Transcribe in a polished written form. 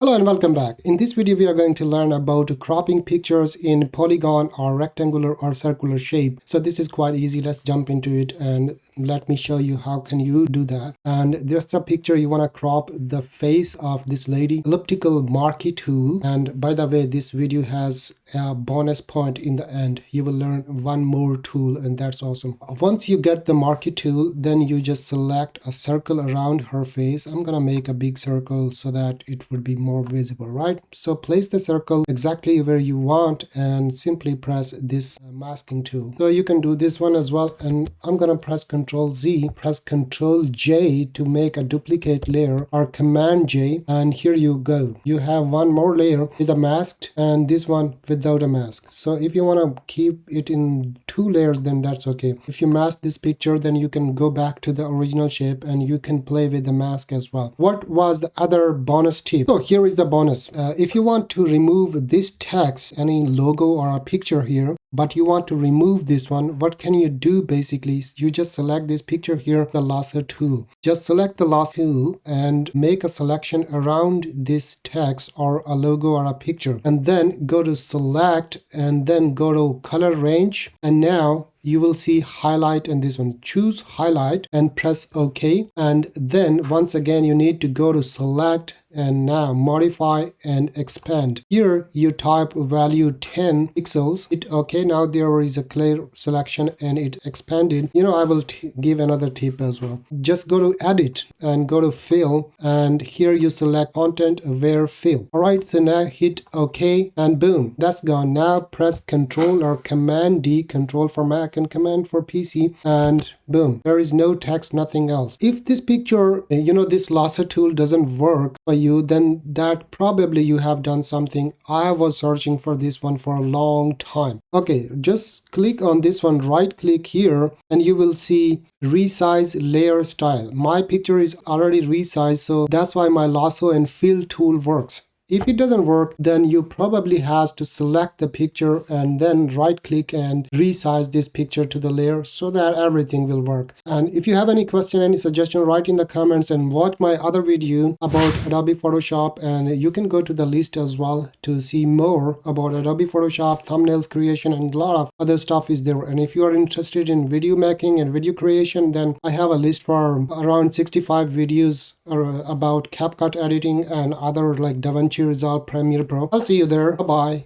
Hello and welcome back. In this video, we are going to learn about cropping pictures in polygon or rectangular or circular shape. So this is quite easy. Let's jump into it and let me show you how can you do that. And there's a picture you want to crop the face of this lady. Elliptical marquee tool. And by the way, this video has a bonus point in the end. You will learn one more tool and that's awesome. Once you get the marquee tool, then you just select a circle around her face. I'm gonna make a big circle so that it would be more visible, right? So place the circle exactly where you want and simply press this masking tool. So you can do this one as well, and I'm gonna press Ctrl Z, press Ctrl J to make a duplicate layer, or Command J, and here you go. You have one more layer with a masked and this one without a mask. So if you want to keep it in two layers, then that's okay. If you mask this picture, then you can go back to the original shape and you can play with the mask as well. What was the other bonus tip? So here is the bonus. If you want to remove this text, any logo or a picture here, but you want to remove this one, what can you do? Basically, you just select this picture here, the lasso tool. Just select the lasso tool and make a selection around this text or a logo or a picture, and then go to select and then go to color range, and now you will see highlight and this one. Choose highlight and press OK, and then once again you need to go to select and now modify and expand. Here you type value 10 pixels, hit OK. Now there is a clear selection and it expanded. I will give another tip as well. Just go to edit and go to fill, and here you select content aware fill. Alright, so now hit OK and boom, that's gone. Now press Control or Command D, Control for Mac and Command for PC, and boom, there is no text, nothing else. If this picture, this lasso tool doesn't work for you, then that probably you have done something. I was searching for this one for a long time. Okay, just click on this one, right click here, and you will see resize layer style. My picture is already resized, so that's why my lasso and fill tool works. If it doesn't work, then you probably have to select the picture and then right click and resize this picture to the layer so that everything will work. And if you have any question, any suggestion, write in the comments and watch my other video about Adobe Photoshop, and you can go to the list as well to see more about Adobe Photoshop, thumbnails creation, and a lot of other stuff is there. And if you are interested in video making and video creation, then I have a list for around 65 videos about CapCut editing and other like DaVinci Resolve, Premiere Pro. I'll see you there. Bye-bye.